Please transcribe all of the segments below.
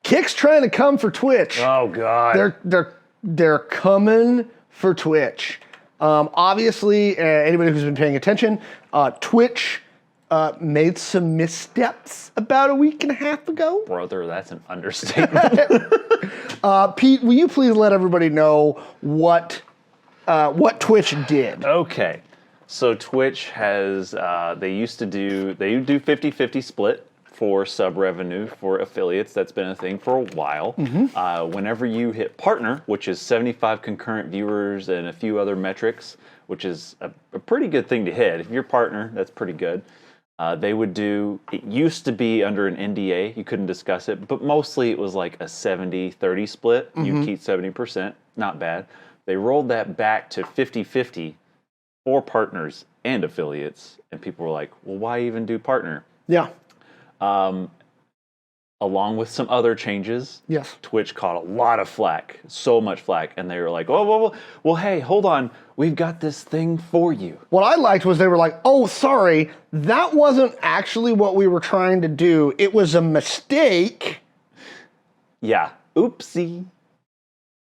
Kick's trying to come for Twitch. Oh God. They're coming for Twitch. Obviously, anybody who's been paying attention, Twitch made some missteps about a week and a half ago. Brother, that's an understatement. Pete, will you please let everybody know what Twitch did? Okay. So Twitch has, they do 50-50 split for sub revenue for affiliates. That's been a thing for a while. Whenever you hit partner, which is 75 concurrent viewers and a few other metrics, which is a pretty good thing to hit. If you're partner, that's pretty good. They would do, it used to be under an NDA, you couldn't discuss it, but mostly it was like a 70-30 split. You'd keep 70%, not bad. They rolled that back to 50-50 for partners and affiliates, and people were like, well, why even do partner? Yeah. Along with some other changes, yes, Twitch caught a lot of flack, so much flack, and they were like, oh, well, hey, hold on, we've got this thing for you. What I liked was they were like, oh, sorry, that wasn't actually what we were trying to do. It was a mistake. Yeah, oopsie.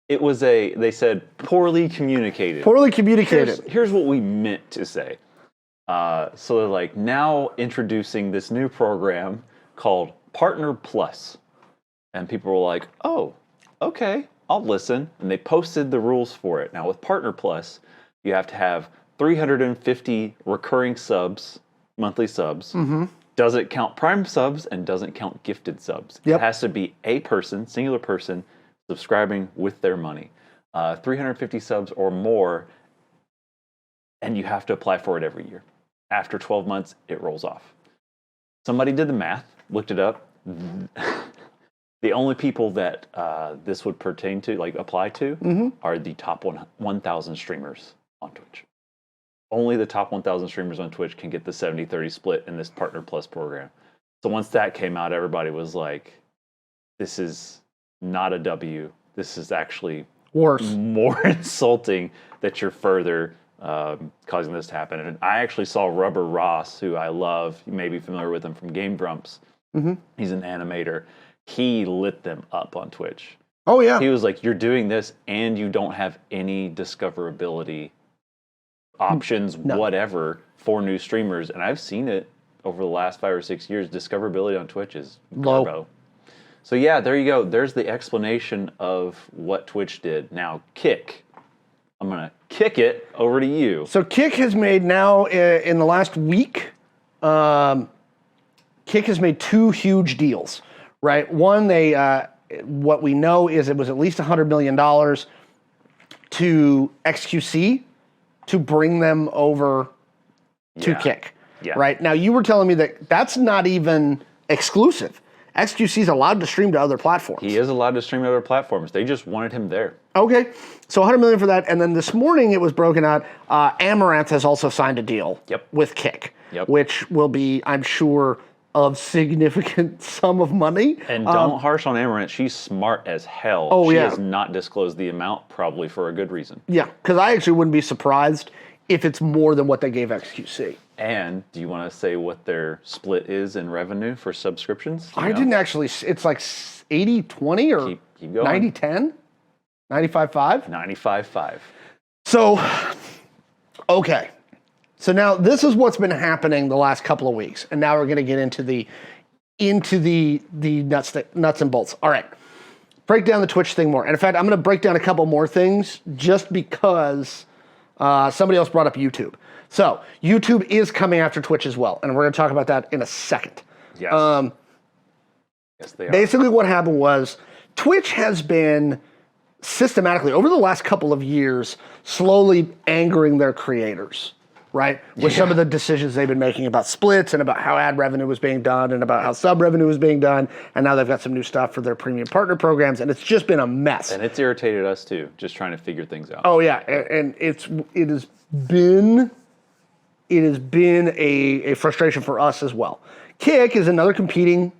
It was they said, poorly communicated. Poorly communicated. Here's what we meant to say. So they're like, now introducing this new program called Partner Plus. And people were like, oh, okay, I'll listen. And they posted the rules for it. Now with Partner Plus, you have to have 350 recurring subs, monthly subs. Doesn't count Prime subs and doesn't count gifted subs. It has to be a person, singular person, subscribing with their money. 350 subs or more, and you have to apply for it every year. After 12 months, it rolls off. Somebody did the math, looked it up. The only people that this would pertain to, like apply to, are the top 1,000 streamers on Twitch. Only the top 1,000 streamers on Twitch can get the 70-30 split in this Partner Plus program. So once that came out, everybody was like, this is not a W. This is actually worse, more insulting that you're further causing this to happen. And I actually saw Rubber Ross, who I love. You may be familiar with him from Game Grumps. He's an animator. He lit them up on Twitch. Oh, yeah. He was like, you're doing this and you don't have any discoverability options, whatever, for new streamers. And I've seen it over the last 5 or 6 years. Discoverability on Twitch is low. So yeah, there you go. There's the explanation of what Twitch did. Now, Kick. I'm going to kick it over to you. So Kick has made now, in the last week, Kick has made 2 huge deals, right? One, what we know is it was at least $100 million to xQc to bring them over to Kick, right? Now, you were telling me that that's not even exclusive. xQc is allowed to stream to other platforms. He is allowed to stream to other platforms. They just wanted him there. Okay, so $100 million for that. And then this morning it was broken out. Amouranth has also signed a deal with Kick, which will be, I'm sure, of significant sum of money. And don't harsh on Amouranth. She's smart as hell. Oh, she has not disclosed the amount, probably for a good reason. Yeah, because I actually wouldn't be surprised if it's more than what they gave xQc. And do you want to say what their split is in revenue for subscriptions? I didn't actually. It's like 80-20 or keep going. 90-10? 95-5? 95-5. So, okay. So now this is what's been happening the last couple of weeks, and now we're going to get into the nuts and bolts. All right, break down the Twitch thing more. And in fact, I'm going to break down a couple more things just because somebody else brought up YouTube. So YouTube is coming after Twitch as well, and we're going to talk about that in a second. Yes. Yes, they are. Basically, what happened was Twitch has been systematically over the last couple of years slowly angering their creators. Right? With some of the decisions they've been making about splits and about how ad revenue was being done and about how sub revenue was being done. And now they've got some new stuff for their premium partner programs. And it's just been a mess. And it's irritated us too, just trying to figure things out. Oh yeah. And it has been a frustration for us as well. Kick is another competing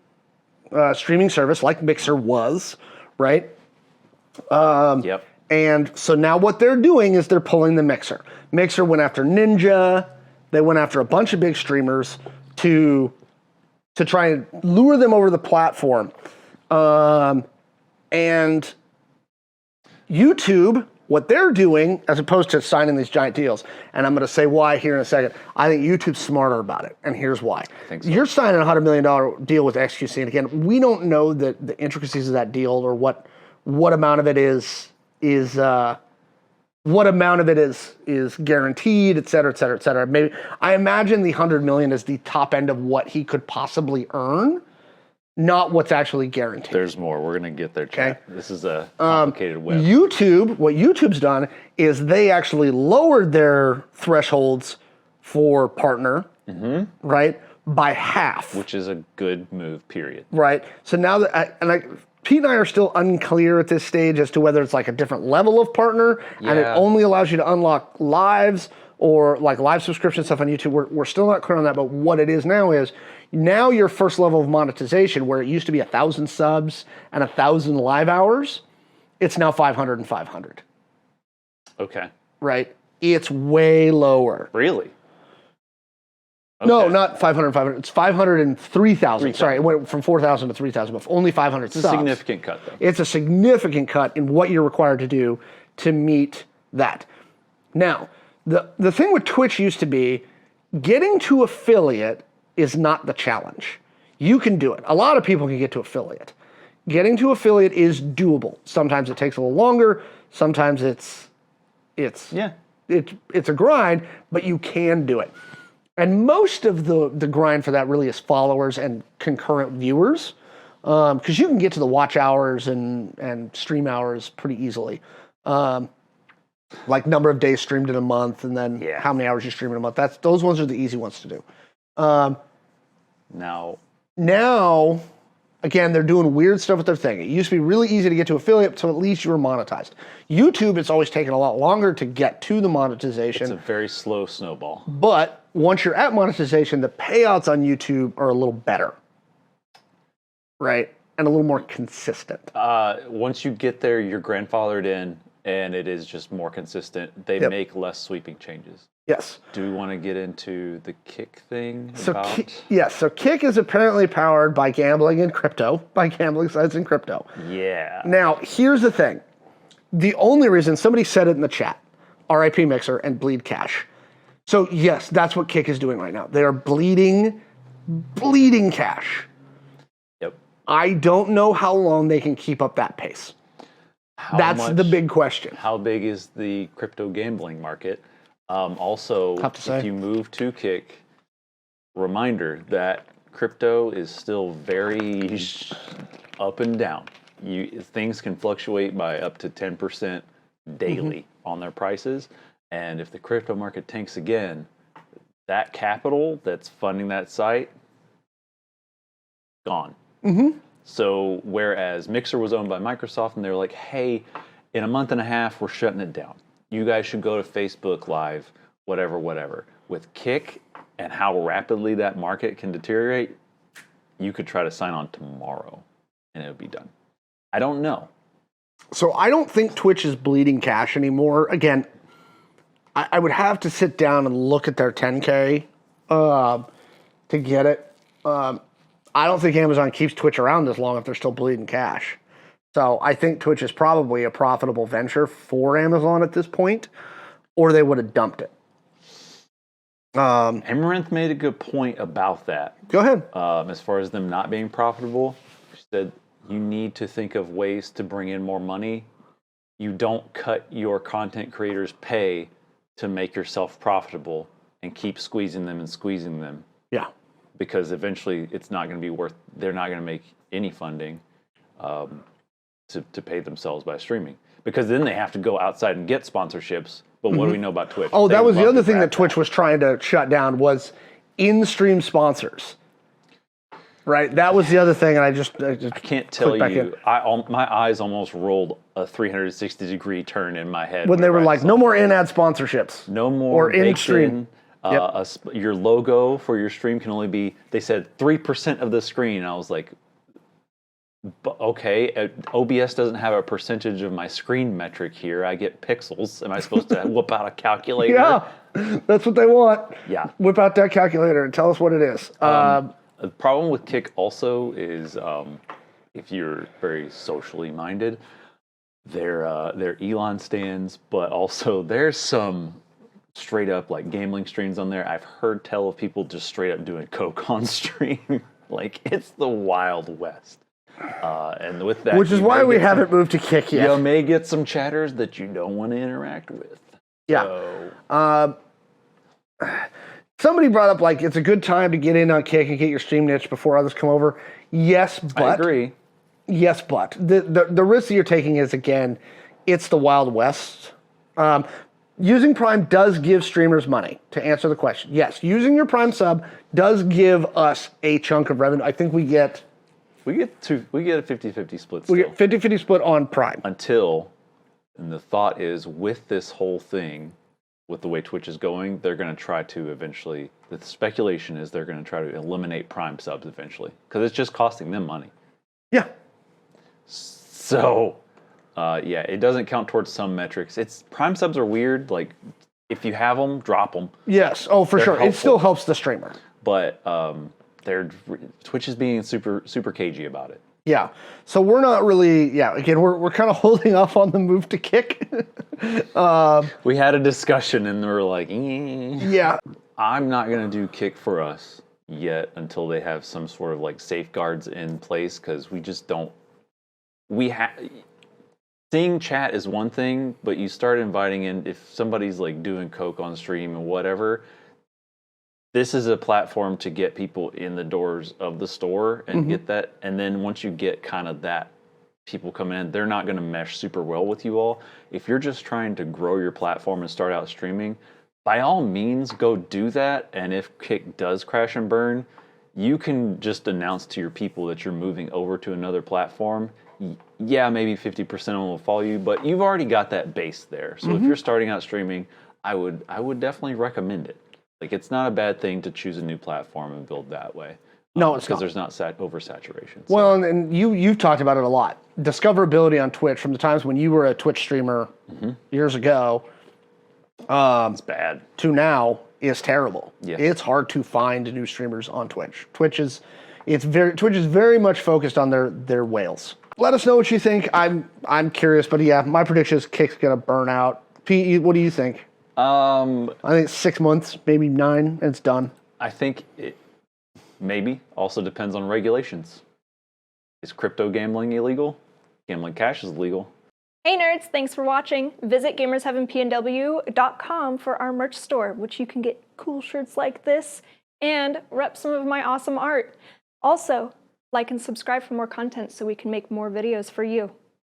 streaming service like Mixer was, right? Yep. And so now what they're doing is they're pulling the Mixer. Mixer went after Ninja. They went after a bunch of big streamers to try and lure them over the platform. And YouTube, what they're doing, as opposed to signing these giant deals, and I'm going to say why here in a second, I think YouTube's smarter about it, and here's why. I think so. You're signing a $100 million deal with xQc, and again, we don't know the intricacies of that deal or what amount of it is guaranteed, et cetera, et cetera, et cetera. Maybe I imagine the $100 million is the top end of what he could possibly earn, not what's actually guaranteed. There's more. We're going to get there, Chad. Okay. This is a complicated web. What YouTube's done is they actually lowered their thresholds for partner, right, by half. Which is a good move, period. Right. So now Pete and I are still unclear at this stage as to whether it's like a different level of partner and it only allows you to unlock lives or like live subscription stuff on YouTube. We're still not clear on that, but what it is now your first level of monetization, where it used to be 1,000 subs and 1,000 live hours, it's now 500 and 500. Okay. Right? It's way lower. Really? Okay. No, not 500 and 500. It's 500 and 3,000. Sorry, it went from 4,000 to 3,000, but only 500 subs. It's a significant cut, though. It's a significant cut in what you're required to do to meet that. Now, the thing with Twitch used to be, getting to affiliate is not the challenge. You can do it. A lot of people can get to affiliate. Getting to affiliate is doable. Sometimes it takes a little longer. Sometimes it's a grind, but you can do it. And most of the grind for that really is followers and concurrent viewers, because you can get to the watch hours and stream hours pretty easily. Like number of days streamed in a month, and then how many hours you stream in a month. Those ones are the easy ones to do. Now, again, they're doing weird stuff with their thing. It used to be really easy to get to affiliate, so at least you were monetized. YouTube, it's always taken a lot longer to get to the monetization. It's a very slow snowball. But once you're at monetization, the payouts on YouTube are a little better, right? And a little more consistent. Once you get there, you're grandfathered in, and it is just more consistent. They make less sweeping changes. Yes. Do we want to get into the Kick thing? So Kick is apparently powered by gambling and crypto, by gambling sites and crypto. Yeah. Now, here's the thing. The only reason, somebody said it in the chat, RIP Mixer and bleed cash. So yes, that's what Kick is doing right now. They are bleeding cash. Yep. I don't know how long they can keep up that pace. That's the big question. How big is the crypto gambling market? Also, if you move to Kick, reminder that crypto is still very up and down. Things can fluctuate by up to 10% daily on their prices. And if the crypto market tanks again, that capital that's funding that site, gone. So whereas Mixer was owned by Microsoft and they were like, hey, in a month and a half, we're shutting it down. You guys should go to Facebook Live, whatever. With Kick and how rapidly that market can deteriorate, you could try to sign on tomorrow and it would be done. I don't know. So I don't think Twitch is bleeding cash anymore. Again, I would have to sit down and look at their 10K to get it. I don't think Amazon keeps Twitch around this long if they're still bleeding cash. So I think Twitch is probably a profitable venture for Amazon at this point, or they would have dumped it. Amouranth made a good point about that. Go ahead. As far as them not being profitable, she said you need to think of ways to bring in more money. You don't cut your content creators' pay to make yourself profitable and keep squeezing them. Yeah. Because eventually it's not going to be they're not going to make any funding to pay themselves by streaming. Because then they have to go outside and get sponsorships. But what do we know about Twitch? Oh, that was the other thing that Twitch was trying to shut down was in-stream sponsors. Right? That was the other thing, and I can't tell you. My eyes almost rolled a 360-degree turn in my head. When they were like, no more in-ad sponsorships. No more. Or in-stream. Your logo for your stream can only be, they said, 3% of the screen. I was like, okay, OBS doesn't have a percentage of my screen metric here. I get pixels. Am I supposed to whip out a calculator? Yeah, that's what they want. Yeah. Whip out that calculator and tell us what it is. The problem with Kick also is if you're very socially minded. They're Elon stands, but also there's some straight up like gambling streams on there. I've heard tell of people just straight up doing coke on stream. Like it's the Wild West. And with that, which is why we haven't moved to Kick yet. You may get some chatters that you don't want to interact with. Yeah. So. Somebody brought up like it's a good time to get in on Kick and get your stream niche before others come over. Yes, but I agree. Yes, but the risk that you're taking is, again, it's the Wild West. Using Prime does give streamers money, to answer the question. Yes, using your Prime sub does give us a chunk of revenue. I think we get a 50-50 split still. We get 50-50 split on Prime. Until, and the thought is, with this whole thing, with the way Twitch is going, they're going to try to eventually, the speculation is they're going to try to eliminate Prime subs eventually. Because it's just costing them money. Yeah. So, yeah, it doesn't count towards some metrics. Prime subs are weird. Like, if you have them, drop them. Yes. Oh, for sure. Helpful. It still helps the streamer. But Twitch is being super cagey about it. Yeah. So we're not really. Yeah. Again, we're kind of holding off on the move to Kick. We had a discussion and we were like, yeah. I'm not gonna do Kick for us yet until they have some sort of like safeguards in place, because we just don't. Seeing chat is one thing, but you start inviting in, if somebody's like doing coke on stream and whatever, this is a platform to get people in the doors of the store and get that. And then once you get kind of that people coming in, they're not going to mesh super well with you all. If you're just trying to grow your platform and start out streaming, by all means, go do that. And if Kick does crash and burn, you can just announce to your people that you're moving over to another platform. Yeah, maybe 50% of them will follow you, but you've already got that base there. So if you're starting out streaming, I would definitely recommend it. Like, it's not a bad thing to choose a new platform and build that way. No, it's because not. There's not oversaturation. So. Well, and you've talked about it a lot. Discoverability on Twitch from the times when you were a Twitch streamer years ago. It's bad. To now is terrible. Yeah. It's hard to find new streamers on Twitch. Twitch is very much focused on their whales. Let us know what you think. I'm curious, but yeah, my prediction is Kick's gonna burn out. Pete, what do you think? I think 6 months, maybe 9, and it's done. I think it maybe also depends on regulations. Is crypto gambling illegal? Gambling cash is illegal. Hey nerds, thanks for watching. Visit gamersheavenpnw.com for our merch store, which you can get cool shirts like this and rep some of my awesome art. Also, like and subscribe for more content so we can make more videos for you.